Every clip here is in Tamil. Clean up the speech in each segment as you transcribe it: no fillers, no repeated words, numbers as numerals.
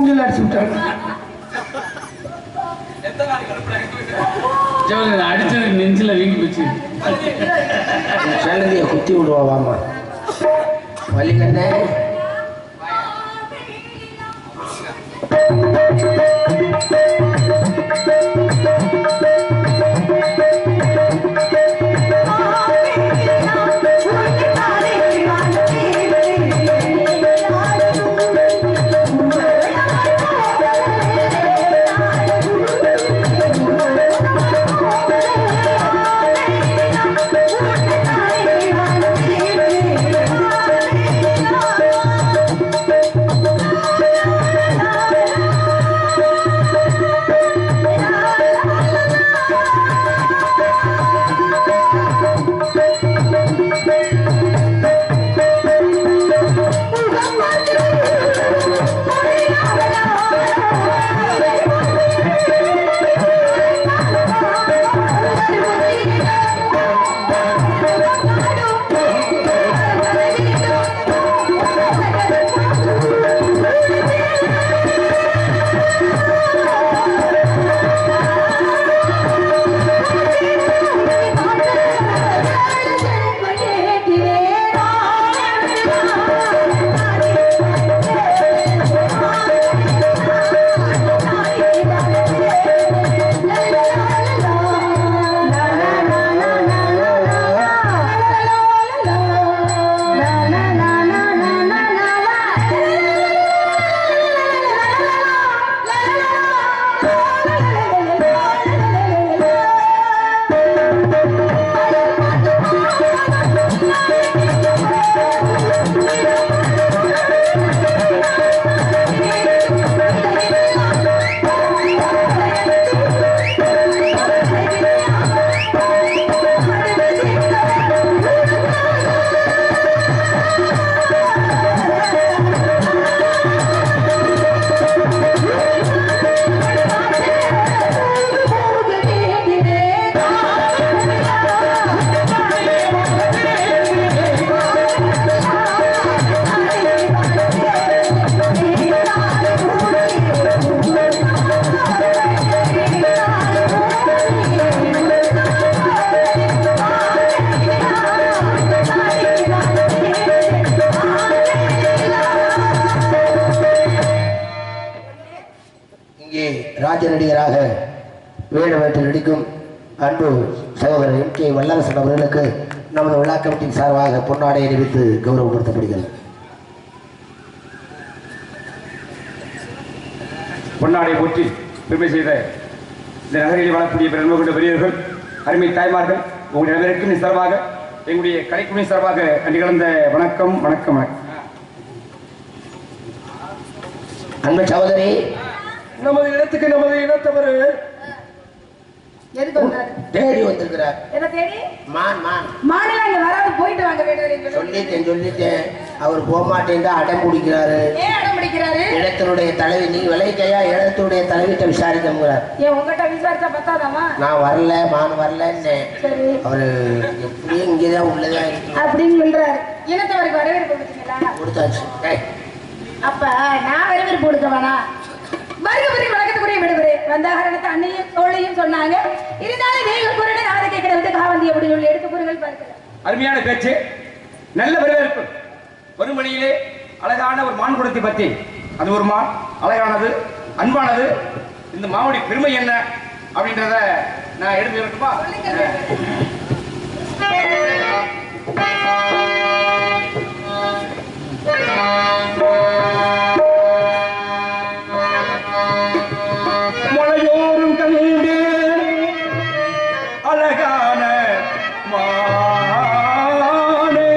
மூஞ்சில் அடிச்சு விட்டாங்க. அடிச்சது நெஞ்சில வீங்கி போச்சு. சன்னதியை குத்தி விடுவாமா வலிகண்ணே. ராஜ நடிகராக வேடவேற்றில் நடிக்கும் அன்பு சகோதரர் எம்.கே. வல்லரசன் அவர்களுக்கு நமது விழா கமிட்டியின் சார்பாக பொன்னாடை அணிவித்து கௌரவப்படுத்தப்படுகிறது. பொன்னாடை போற்றி பெருமை செய்த இந்த நகரில் வாழக்கூடிய பெருமை கொண்ட பெரியவர்கள், அருமை தாய்மார்கள், உங்களுடைய அனைவருக்கும் சார்பாக எங்களுடைய கலைக்குழு சார்பாக நன்றி கலந்த வணக்கம் வணக்கம் வணக்கம். அன்பு சகோதரி, நமது இடத்துக்கு நமது இனத்தவர் தேடி வந்திருக்கிறார். என்ன தேடி? மான் மான் மானல அங்க வராது, போயிட்டு வாங்க. சொல்லிட்டேன் அவர் போக மாட்டேன் அடம் பிடிக்கிறாரு. ஏன் அடம் பிடிக்கிறாரு? இடத்தினுடைய தலைவி நீ விளைக்கையா இடத்துடைய தலைவிட்ட விசாரிக்கிறார். ஏன் உங்ககிட்ட விசாரிச்சா பத்தாதாமா? நான் வரல மான் வரலன்னு சரி, அவரு எப்படியும் இங்கேதான் உள்ளதான் அப்படின்னு சொல்றாரு. இனத்தவருக்கு வரவேற்பு கொடுத்தீங்களா? கொடுத்தாச்சு. அப்ப நான் வரவேற்பு கொடுக்க வேணா? வருகப்பதிக்கு வழக்கத்துக்குரிய விடுமுறை வந்தாகரணத்தை அன்னையும் தோழையும் சொன்னாங்க. இருந்தாலும் நீங்கள் குரலை நாடு கேட்கறது காவந்தி அப்படின்னு சொல்லி எடுத்து குரல் பார்க்கல. அருமையான பேச்சு, நல்ல வரவேற்பு. ஒரு மணியிலே அழகான ஒரு மான் குடத்தை பற்றி, அது ஒரு மான் அழகானது, அன்பானது. இந்த மாவுடைய பெருமை என்ன அப்படின்றத நான் எடுத்து வரட்டுமா? மலையோரும் கண்டு அழகான மானே,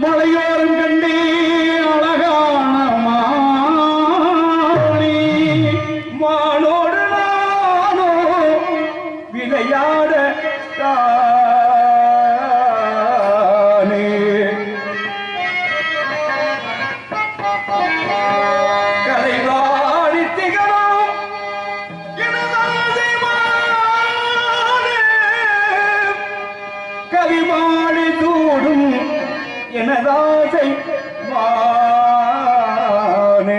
மலையோரும் கண்டு அழகான மானே, மானோடு நானோ விளையாட கவிமாடி தூடும் எனதாசை மானே,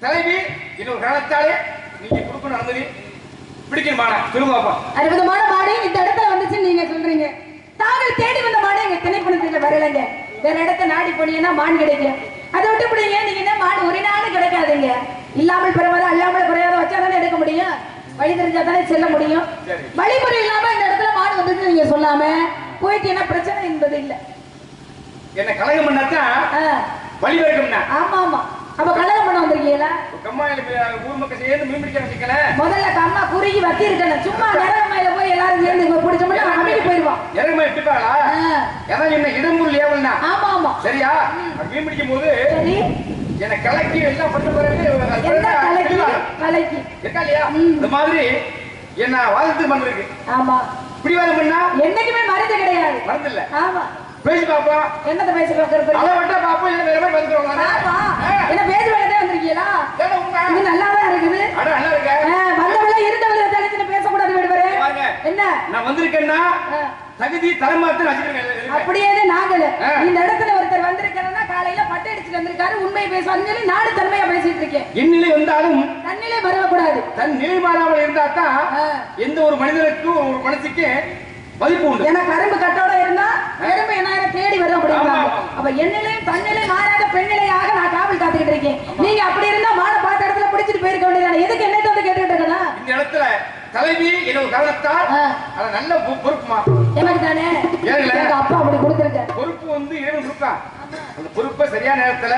தலைவி இன்னொரு காலத்தாலே நீங்க கொடுக்கணும் அனுமதி பிடிக்கணுமாடா சொல்லுங்க பாப்பா. அற்புதமான மாடு இந்த இடத்துல வந்துச்சுன்னு நீங்க சொல்றீங்க. தாங்கள் தேடி வந்த மாடு எங்க திணைப்பணத்துல வரலைங்க. வேற இடத்த நாடி போனீங்கன்னா மான் கிடைக்கும். அதை விட்டு பிடிங்க. நீங்க என்ன மாடு ஒரு நாள் கிடைக்காதுங்க. இல்லாமல் பிறவாத அல்லாமல் குறையாத வச்சாதானே எடுக்க முடியும். வழி தெரிஞ்சாதானே செல்ல முடியும். வழிமுறை இல்லாம இந்த இடத்துல மாடு வந்துட்டு நீங்க சொல்லாம போயிட்டு என்ன பிரச்சனை என்பது இல்ல. என்ன கலகம் பண்ணாதான் வழி வரைக்கும்னா. ஆமா ஆமா. அப்ப கலகம் பண்ண வந்திருக்கீங்களா? ஊர் மக்கள் சேர்ந்து மீன் பிடிக்க வச்சுக்கல. முதல்ல கம்மா குறுகி வத்தி இருக்கணும். சும்மா நேரமாயில போய் எல்லாரும் சேர்ந்து பிடிச்சோம்னா அமைதி போயிருவோம். இறங்கமா எடுத்துப்பாளா? ஏதாவது என்ன இடம்புள் ஏவல்னா. ஆமா ஆமா. சரியா? மீன் பிடிக்கும் போது சரி என்ன கலக்கி எல்லாம் பண்ண பிறகு கலக்கி இருக்கா இல்லையா? இந்த மாதிரி என்ன வாதத்து பண்றதுக்கு. ஆமா. பிடிவாதம் பண்ணா என்னைக்குமே மருந்து கிடையாது. மருந்து இல்ல. ஆமா. பேசி பாப்போம். என்னத பேசி பாக்குறது? அத விட்டா பாப்போம். இல்ல வேற மாதிரி வந்துருவாங்க. ஆமா. என்ன பேசி வேண்டே வந்திருக்கீங்களா? இது நல்லாதான் இருக்குது. அட நல்லா இருக்கு. வந்தவள இருந்தவள தனிச்சு பேச கூடாது விடுவரே. என்ன? நான் வந்திருக்கேன்னா தகுதி தரமாத்து நசிக்கிறேன். அப்படியே நாங்களே இந்த இடத்துல ஒருத்தர் வந்திருக்காருன்னா காலையில பட்டை அடிச்சுட்டு வந்திருக்காரு. உண்மையை பேசுவாங்க சொல்லி நாடு தன்மையா பேசிட்டு இருக்கேன். என்னிலே வந்தாலும் தன்னிலே வரக்கூடாது. தன் நிலை மாறாமல் இருந்தா தான் எந்த ஒரு மனிதனுக்கும் ஒரு மனசுக்கு மதிப்பு உண்டு. ஏன்னா கரும்பு கட்டோட இருந்தா எறும்பு என்ன தேடி வரும் அப்படின்னா. அப்ப என்னிலையும் தன்னிலை மாறாத பெண்ணிலையாக நான் காவல் காத்துக்கிட்டு இருக்கேன். நீங்க அப்படி இருந்தா மாட பார்த்த இடத்துல பிடிச்சிட்டு போயிருக்க வேண்டியதானே. எதுக்கு என்னை வந்து கேட்டுக்கிட்டு இருக்கணும்? இந்த இடத்துல தலைவி என்னோட காரணத்தால் அது நல்ல பொறுப்புமா எனக்கு தானே. எங்க அப்பா அப்படி கொடுத்துருக்க பொறுப்பு வந்து இறைவன் கொடுத்தான். அந்த பொறுப்பை சரியான நேரத்துல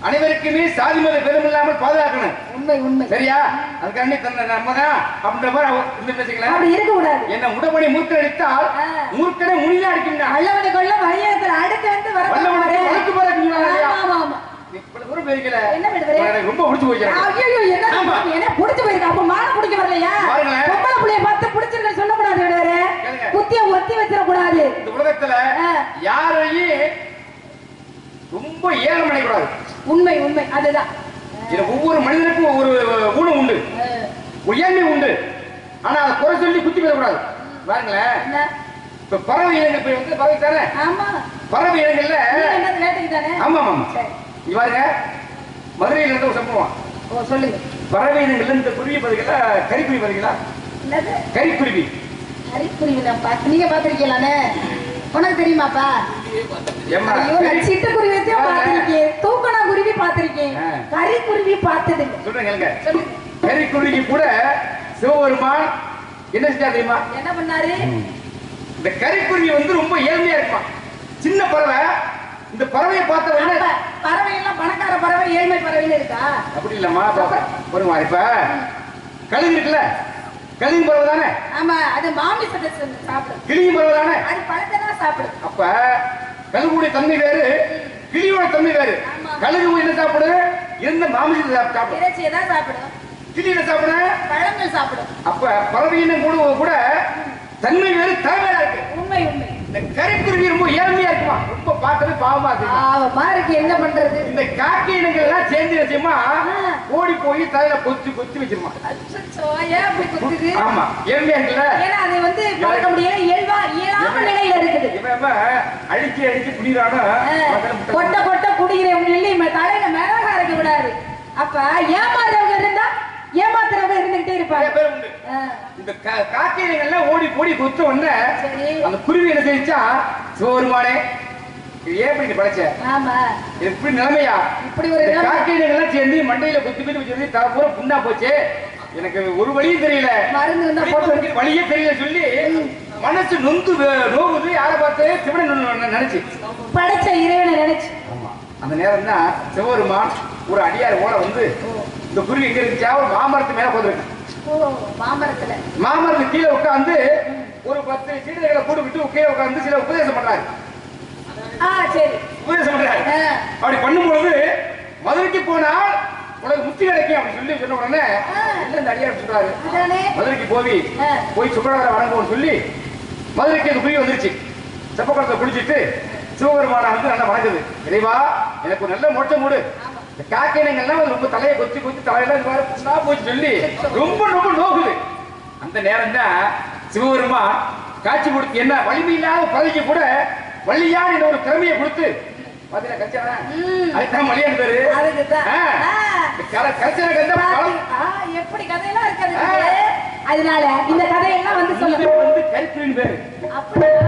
அனைவருக்குமே சாதி மத பேதம் இல்லாமல் பாதுகாக்கணும். உண்மை உண்மை. சரியா? அதுக்காண்டி தன்னை நம்மதான் அப்படின்ற மாதிரி அப்படி இருக்க கூடாது. என்ன உடம்படி மூர்க்கன் அடித்தால் மூர்க்கனை முனியா அடிக்கின்றா. வல்லவனை கொள்ள வழியத்துல அடுத்து வந்து வர வல்லவனுக்கு வழக்கு ஆமா ஆமா. இவ்வளவு தூரம் பேசிக்கல. என்ன பண்ணுறது? எனக்கு ரொம்ப பிடிச்சு போயிடுச்சு. ஐயோ என்ன பிடிச்சு போயிருக்கு. அப்ப மான பிடிக்க வரலையா? பொம்பளை புள்ளைய பார்த்து பிடிச்சிருக்க சொல்லக்கூடாது. விடுவாரு குத்திய ஒத்தி வச்சிடக்கூடாது. இந்த உலகத்துல யாரையும் ரொம்ப ஏழம் நினைக்கூடாது. உண்மை உண்மை. அதுதான் ஒவ்வொரு மனிதனுக்கும் ஒவ்வொரு ஊனம் உண்டு, உயர்மை உண்டு. ஆனா அதை குறை சொல்லி குத்தி போயிடக்கூடாது. பாருங்களேன், இப்ப பறவை இனங்கள் வந்து பறவை தானே. ஆமா. பறவை இனங்கள்ல ஆமா ஆமா. இங்க பாருங்க, மதுரையில இருந்து ஒரு சம்பவம் சொல்லுங்க. பறவை இனங்கள்ல இந்த குருவி பதிகளா கரிக்குருவி பதிகளா? கரிக்குருவி. கரிக்குருவி நீங்க பாத்திருக்கீங்களானே? உனக்கு தெரியுமாப்பா? சிட்டுக்குருவி பாத்திருக்கேன், தூக்கணா குருவி பாத்திருக்கேன், கரிக்குருவி பார்த்தது சொல்றேங்க. கரிக்குருவிக்கு கூட சிவபெருமான் என்ன செஞ்சா தெரியுமா? என்ன பண்ணாரு? இந்த கரிக்குருவி வந்து ரொம்ப ஏழ்மையா இருக்குமா, சின்ன பறவை. இந்த பறவையை பார்த்த உடனே பறவை எல்லாம் பணக்கார பறவை ஏழ்மை பறவைன்னு இருக்கா? அப்படி இல்லம்மா. பொறுமா, இப்ப கழுகு இருக்குல்ல, கழுகு பறவை தானே. ஆமா, அது மாமிசத்தை சாப்பிடும். கிளியும் பறவை தானே, அது பழத்தை தான் சாப்பிடும். அப்ப கழுகுடைய தன்மை வேறு, கிளியோட தன்மை வேறு. கழுகு என்ன சாப்பிடும்? இருந்த மாமிசத்தை சாப்பிடும், இறைச்சியை தான் சாப்பிடும். கிளி என்ன சாப்பிடும்? பழங்கள் சாப்பிடும். அப்ப பறவையினம் கூட தன்மை வேறு, தலைமையா இருக்கு. உண்மை உண்மை. இந்த கரிக்குருவி ரொம்ப ஏழ்மையா இருக்குமா, ரொம்ப பார்க்கவே பாவமா இருக்கு. என்ன பண்றது? இந்த காக்கை இனங்கள் எல்லாம் சேர்ந்து வச்சுமா ஓடி போய் தலையில கொத்தி கொத்தி வச்சிருமா. ஆமா, ஏழ்மையா இருக்குல்ல. ஏன்னா அது வந்து பார்க்க முடியல, இயல்பான நிலையில இருக்குது. இவன் அடிச்சு அடிச்சு குடிக்கிறானோ, கொட்ட கொட்ட குடிக்கிறவங்க தலையில மிளகா அரைக்க விடாது. அப்ப ஏமாறவங்க இருந்தா ஏமாத்துறவங்க இருந்துகிட்டே இருப்பாங்க. இந்த காக்கைகள் ஓடி போடி கொத்த உடனே அந்த குருவி என்ன செஞ்சா, சிவபெருமானே ஏன் இப்படி படைச்ச? ஆமா, எப்படி நிலைமையா? இப்படி ஒரு காக்கைகள் சேர்ந்து மண்டையில கொத்தி கொத்தி வச்சு தலை பூரா புண்ணா போச்சு, எனக்கு ஒரு வழியும் தெரியல, மருந்து வழியே தெரியல சொல்லி மனசு நொந்து நோகுது. யாரை பார்த்து? சிவனை நினைச்சு, படைச்ச இறைவனை நினைச்சு. ஆமா, அந்த நேரம் தான் சிவபெருமான் ஒரு அடியார் ஓட வந்து இந்த குருவி எங்க இருந்துச்சா ஒரு மாமரத்து மேல போதுருக்கு. மாமரத்து கீழே உட்காந்து ஒரு 10 சீடர்களை கூட விட்டு கீழே உட்காந்து சில உபதேசம் பண்றாரு. உபதேசம் பண்றாரு. அப்படி பண்ணும்போது மதுரைக்கு போனால் உனக்கு முத்தி கிடைக்கும் அப்படின்னு சொல்லி சொன்ன உடனே இந்த அடியார் சொல்றாரு, மதுரைக்கு போய் சுப்பிரமணியரை வணங்குவோம்னு சொல்லி மதுரைக்கு அந்த குருவி வந்துருச்சு. செப்பக்குளத்தை குடிச்சிட்டு சிவபெருமானை வந்து நல்லா வணங்குது. இறைவா, எனக்கு ஒரு நல்ல மோட்சம் மூடு. இந்த காக்கைனங்கள்லாம் ரொம்ப தலையை கொத்தி கொத்தி தலையில புண்ணா போச்சு சொல்லி ரொம்ப ரொம்ப நோகுது. அந்த நேரம் தான் சிவபெருமான் காட்சி கொடுத்து, என்ன வலிமை இல்லாத பதவிக்கு கூட வள்ளியான ஒரு திறமையை கொடுத்து மதுரை கச்சனா ம். அதுதான் மொழியாண்டு பேரு அதுக்குதான். கச்சனை கந்த எப்படி கதையெல்லாம் இருக்காது. அதனால இந்த கதையெல்லாம் வந்து சொல்லுங்க. வந்து கரிப்புலின் பேரு. அப்படியா?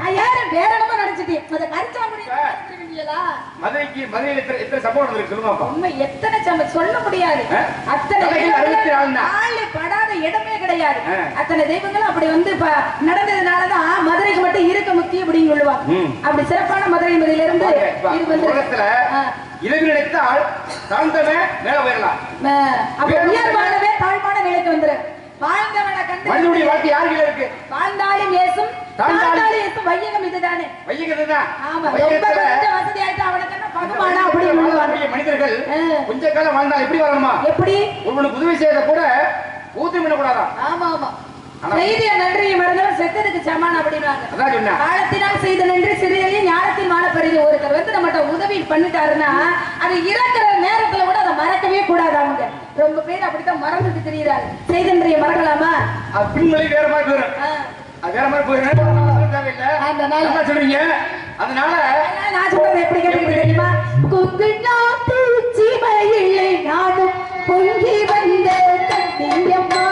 நான் யாரும் வேற என்னமோ நினைச்சிட்டேன். அந்த கரிச்சாங்குடி நினைச்சிருக்கீங்களா? மதுரையில எத்தனை சம்பவம் நடந்திருக்கு சொல்லுங்க. உண்மை எத்தனை சொல்ல முடியாது. அத்தனை கதைகள் 64 தான். ஆளு படாத இடமே கிடையாது. அத்தனை தெய்வங்களும் அப்படி வந்து நடந்ததுனாலதான் மதுரைக்கு மட்டும் இருக்க முக்கிய அப்படின்னு சொல்லுவாங்க. அப்படி சிறப்பான மதுரை மதியில இருந்து உலகத்துல இரவு நினைத்தால் தாழ்ந்தவன் மேல போயிடலாம். அப்ப உயர்வானவே தாழ்வான நிலைக்கு வந்துரு. வாழ்ந்தவனை கண்டு மனிதனுடைய வாழ்க்கை யாருக்கு இருக்கு? வாழ்ந்தாலும் ஏசும் தாழ்ந்தாலும் ஏசும் வையகம் இதுதானே. வையகம் இதுதான். ஆமா. ரொம்ப கொஞ்சம் வசதி ஆயிட்டு அவனுக்கு என்ன பகவானா அப்படின்னு சொல்லுவாங்க. மனிதர்கள் கொஞ்ச காலம் வாழ்ந்தா எப்படி வாழணுமா? எப்படி ஒருவனுக்கு உதவி செய்யறத கூட ஊத்தி பண்ணக்கூடாதான். ஆமா ஆமா. செய்திய நன்றியை மறந்தவன் செத்ததுக்கு சமான் அப்படின்னாங்க. காலத்தினால் செய்த நன்றி சிறியதையும் ஞானத்தின் மானப்பரிது. ஒருத்தர் வந்து நம்மகிட்ட உதவி பண்ணிட்டாருன்னா அது இறக்குற நேரத்துல கூட அதை மறக்கவே கூடாது. அவங்க ரொம்ப பேர் அப்படித்தான் மறந்துட்டு தெரியுறாங்க. செய்த நன்றியை மறக்கலாமா? பின்மொழி வேற மாதிரி போயிடும். வேற மாதிரி போயிடும். சொல்றீங்க. அதனால நான் சொல்றது எப்படி கேட்டீங்க தெரியுமா? குங்கு நாட்டு உச்சிமையிலே நானும் பொங்கி வந்த கண்ணியம்மா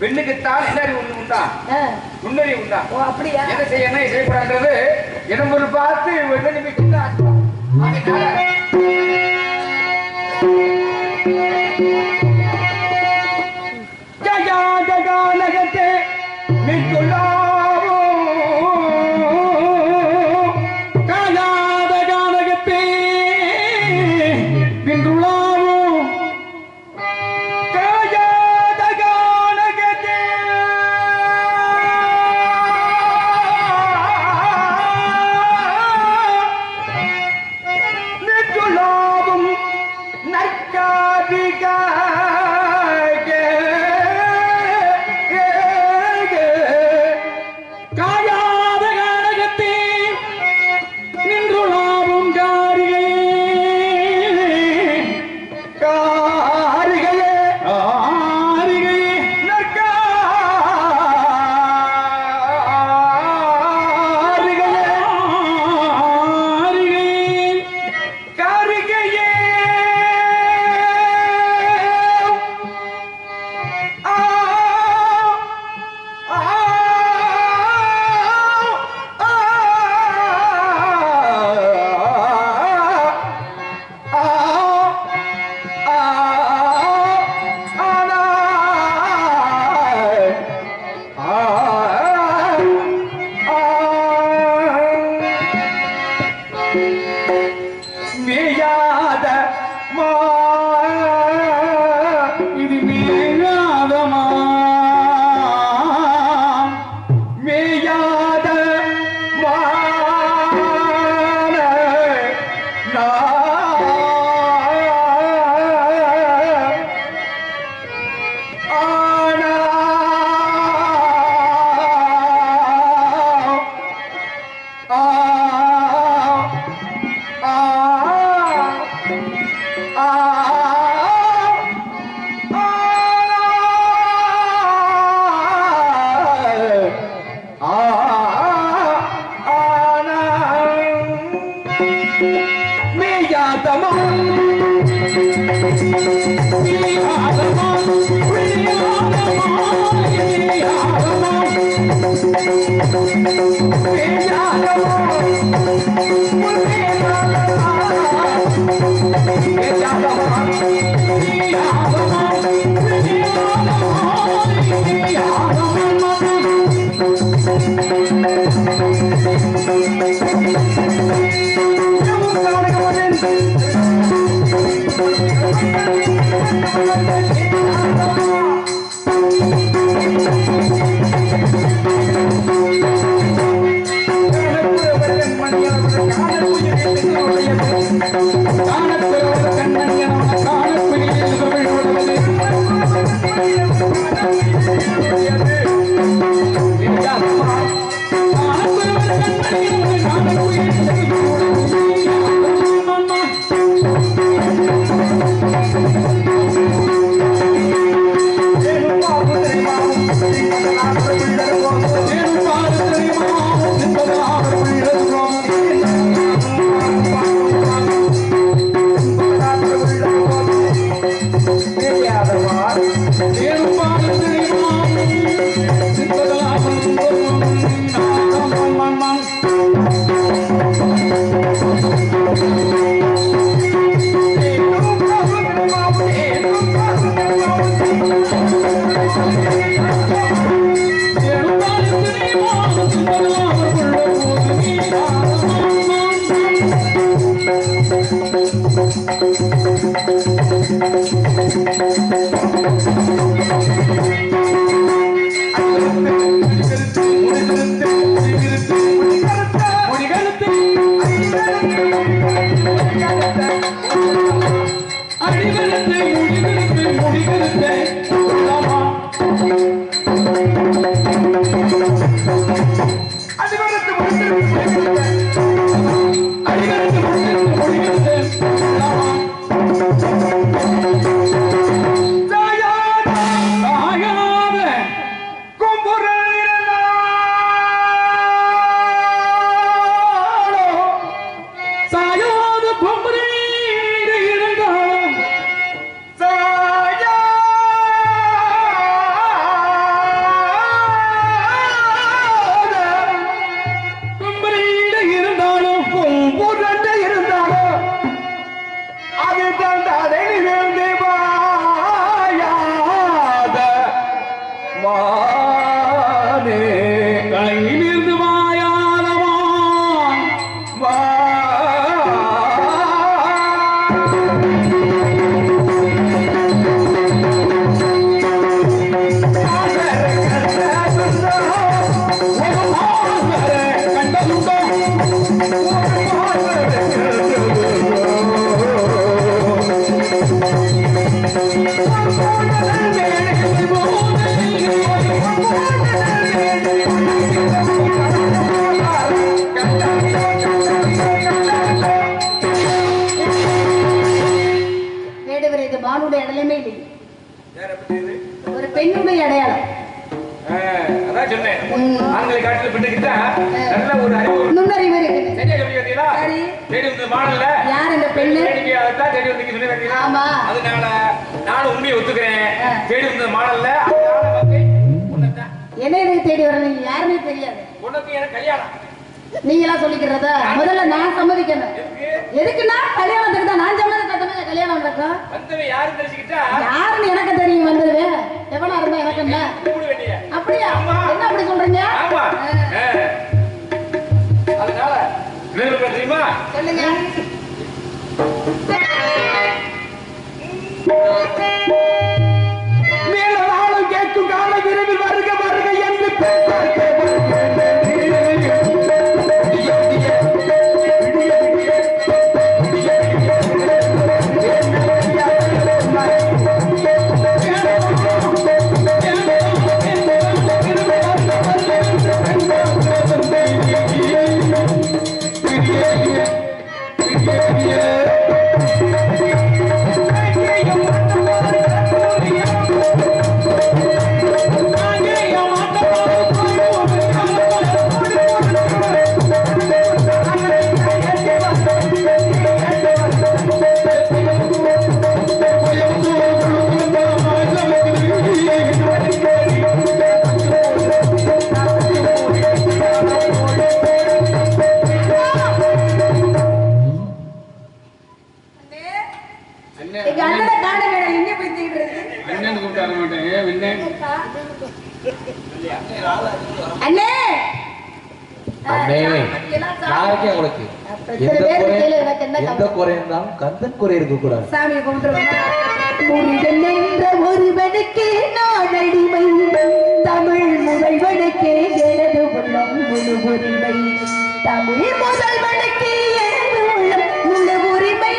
பெண்ணுக்குத்தான் என்ன அறிவு உண்டா? நுண்ணறிவு உண்டா? ஓ அப்படியா? என்ன செய்யக்கூடாது இடம் ஒரு பார்த்து என்ன நிமிஷம் தான் ஜகானகத்தை நிற்கொள்ளாவோ காயாத கானகத்தை நின்றுள்ளாவோ நிற்க Thank you. அண்ணே அண்ணே யாருக்கே உங்களுக்கு எந்த குறை இருந்தாலும் கந்தன் குறை இருக்க கூடாது. சாமி முருகன் என்ற ஒருவனுக்கு நான் அடிமை, தமிழ் முதல்வனுக்கு எனது உள்ளம் முழு உரிமை, தமிழ் முதல்வனுக்கு எனது உள்ளம் முழு உரிமை.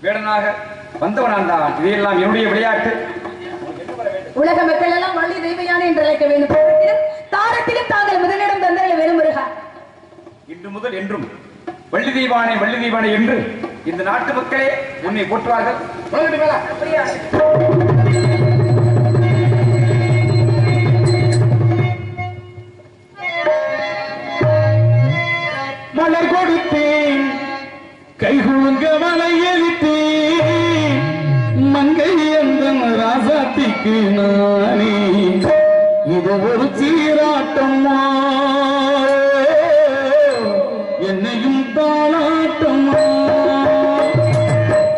வேடனாக வந்தவனான் தான். இதையெல்லாம் என்னுடைய விளையாட்டு. உலக மக்கள் எல்லாம் வள்ளி தெய்வயானை என்று அழைக்க வேண்டும். தாரத்திலும் தாங்கள் முதலிடம் தந்தரல வேறுமுருகா. இன்று முதல் என்றும் வள்ளி தெய்வானை வள்ளி தெய்வானை என்று இந்த நாட்டு மக்களே உன்னை போற்றுவார்கள். மலர் கொடுத்தேன் கைகுழுங்க மலையெழுத்தேன் மங்கை அந்த ராசாத்திக்கு நானே இது ஒரு சீராட்டம்மா என்னையும் தாளாட்டம்மா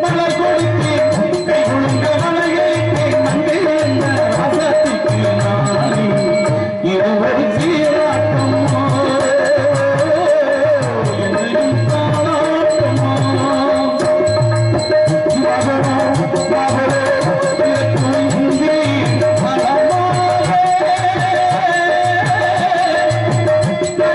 மலர் கொடுத்தேன் கைகுழுங்க மலையெழுத்தேன் மங்கை அந்த ராசாத்திக்கு நானே இது ஒரு சீராட்டம்மா Yeah.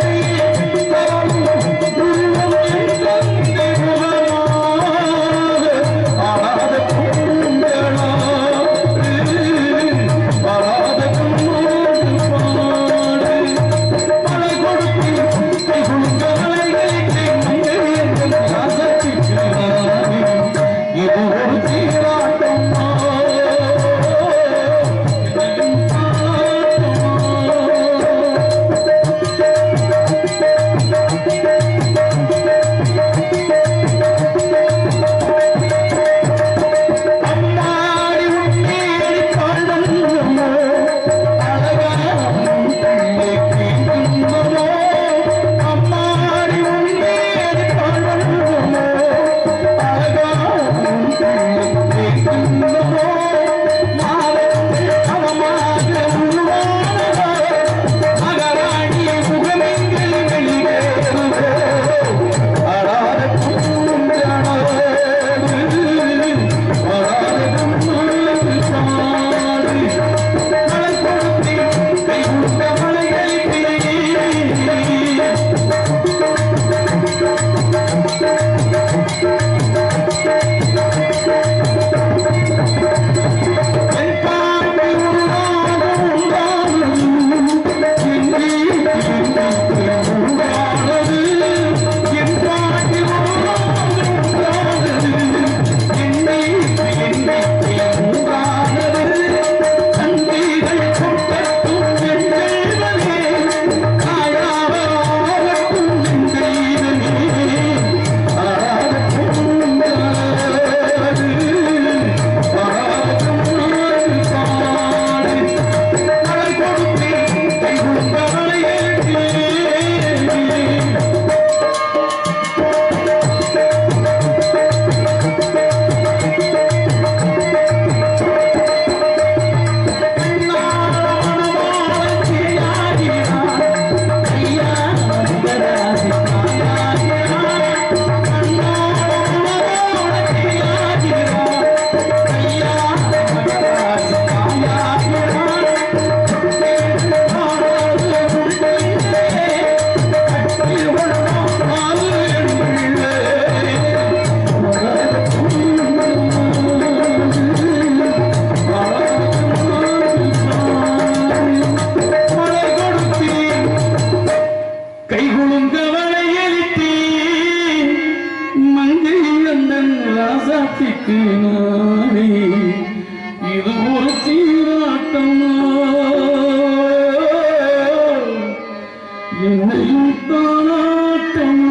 என்னையும் தானாட்டம்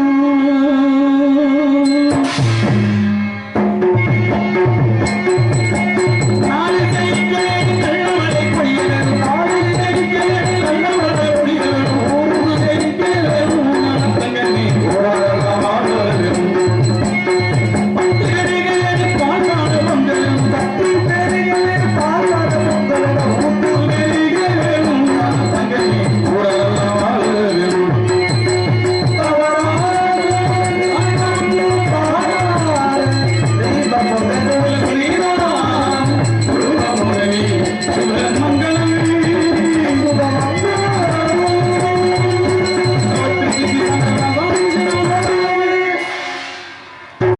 நாலு கைகளே கள்ளமலை பொழியல் நாலு கைகளே கள்ளமலை பொழியல் ஊரு கைகளே தங்கமே ஓராளமானவரும் பத்து கடைகளே பால்நாட மங்களம் பத்து கடைகளே பால்நாட மங்களம் ஊட்டு கைகளே தங்கமே ஓராளமானவரும் தவறான